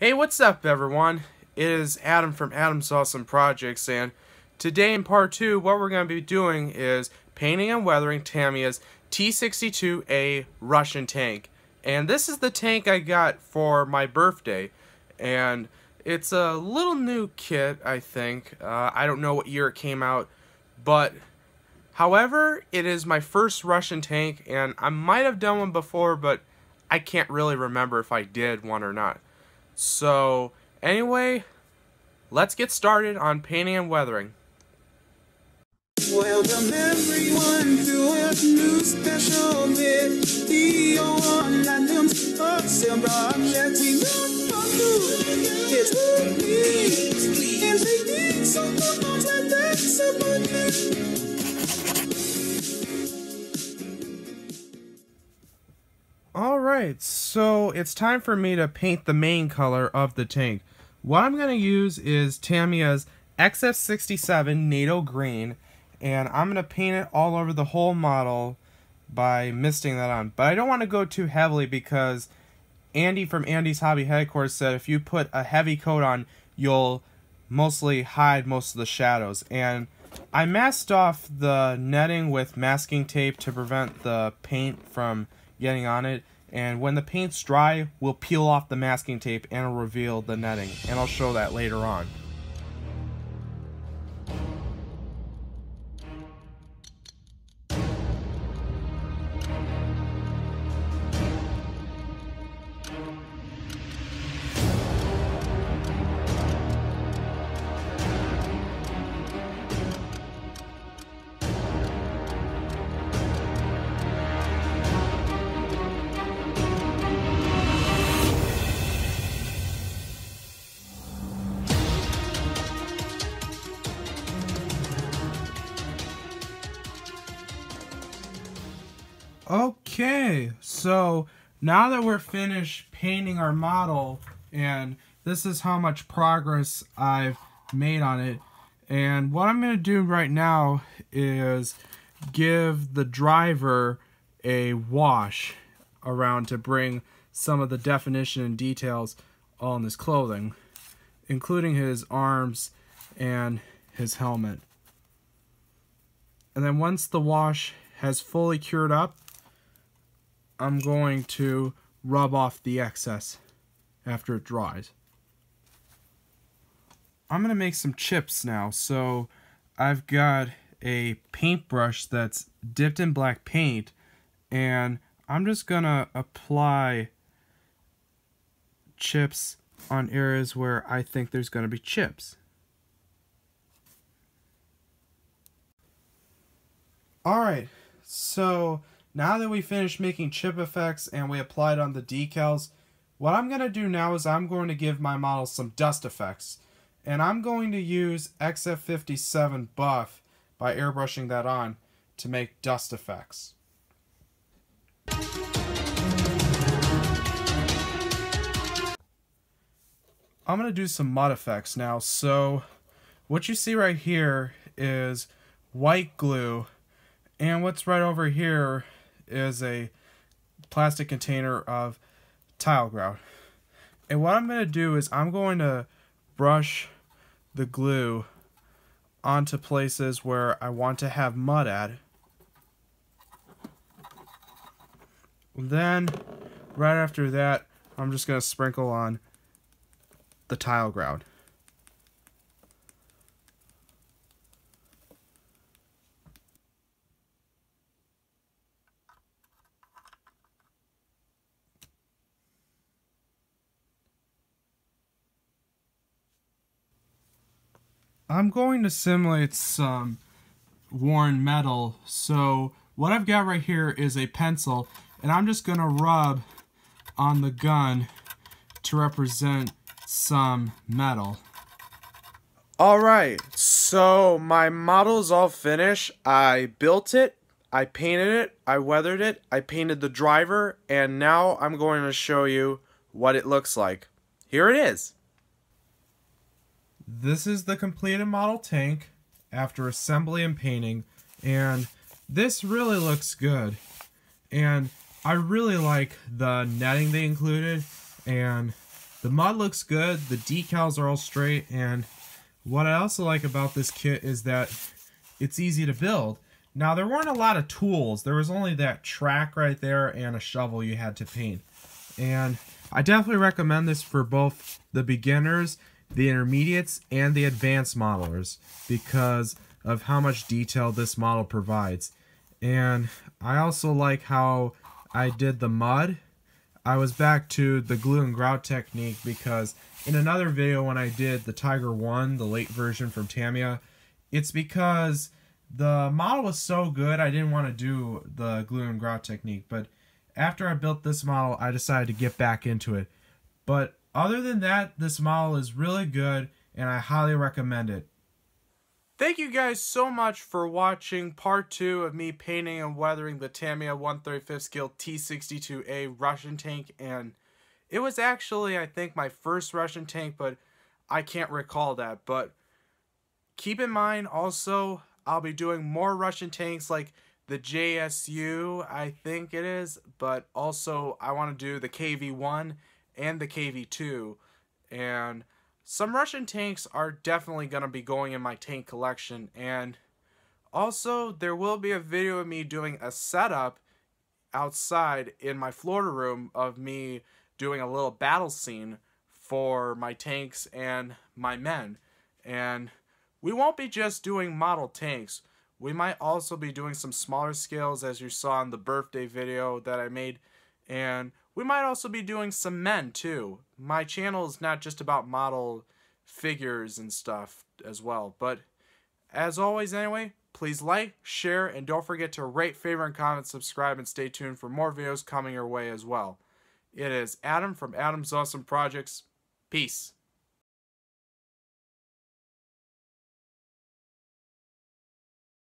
Hey, what's up everyone? It is Adam from Adam's Awesome Projects, and today in part 2 what we're going to be doing is painting and weathering Tamyyia's T62A Russian tank. And this is the tank I got for my birthday, and it's a little new kit, I think. I don't know what year it came out, but however, it is my first Russian tank, and I might have done one before, but I can't really remember if I did one or not. So, anyway, let's get started on painting and weathering. Welcome everyone to a new special video on Adam's Awesome Projects. We love it's me and taking some photos and that's about me. Alright, so it's time for me to paint the main color of the tank. What I'm going to use is Tamyyia's XF67 NATO Green, and I'm going to paint it all over the whole model by misting that on. But I don't want to go too heavily because Andy from Andy's Hobby Headquarters said if you put a heavy coat on, you'll mostly hide most of the shadows. And I masked off the netting with masking tape to prevent the paint from getting on it, and when the paint's dry, we'll peel off the masking tape and it'll reveal the netting, and I'll show that later on. Okay, so now that we're finished painting our model, and this is how much progress I've made on it, and what I'm going to do right now is give the driver a wash around to bring some of the definition and details on his clothing, including his arms and his helmet. And then once the wash has fully cured up, I'm going to rub off the excess after it dries. I'm going to make some chips now. So I've got a paintbrush that's dipped in black paint, and I'm just going to apply chips on areas where I think there's going to be chips. Alright, so now that we finished making chip effects and we applied on the decals, what I'm going to do now is I'm going to give my model some dust effects. And I'm going to use XF57 Buff by airbrushing that on to make dust effects. I'm going to do some mud effects now. So what you see right here is white glue, and what's right over here is a plastic container of tile grout. And what I'm going to do is I'm going to brush the glue onto places where I want to have mud at. Then right after that, I'm just going to sprinkle on the tile grout. I'm going to simulate some worn metal, so what I've got right here is a pencil, and I'm just going to rub on the gun to represent some metal. Alright, so my model is all finished. I built it, I painted it, I weathered it, I painted the driver, and now I'm going to show you what it looks like. Here it is. This is the completed model tank after assembly and painting, and this really looks good. And I really like the netting they included and The mud looks good, the decals are all straight, and what I also like about this kit is that it's easy to build. Now, there weren't a lot of tools. There was only that track right there and a shovel you had to paint. And I definitely recommend this for both the beginners, the intermediates, and the advanced modelers because of how much detail this model provides. And I also like how I did the mud. I was back to the glue and grout technique because in another video when I did the Tiger 1, the late version from Tamyia, it's because the model was so good I didn't want to do the glue and grout technique, but after I built this model I decided to get back into it. But other than that, this model is really good and I highly recommend it. Thank you guys so much for watching part 2 of me painting and weathering the Tamyia 1/35 scale T62A Russian tank, and it was actually, I think, my first Russian tank, but I can't recall that. But keep in mind also, I'll be doing more Russian tanks like the JSU, I think it is, but also I want to do the KV-1 and the KV-2, and some Russian tanks are definitely going to be going in my tank collection. And also, there will be a video of me doing a setup outside in my Florida room of me doing a little battle scene for my tanks and my men. And we won't be just doing model tanks. We might also be doing some smaller scales, as you saw in the birthday video that I made. And we might also be doing some men too. My channel is not just about model figures and stuff as well. But as always anyway, please like, share, and don't forget to rate, favorite, and comment, subscribe, and stay tuned for more videos coming your way as well. It is Adam from Adam's Awesome Projects. Peace.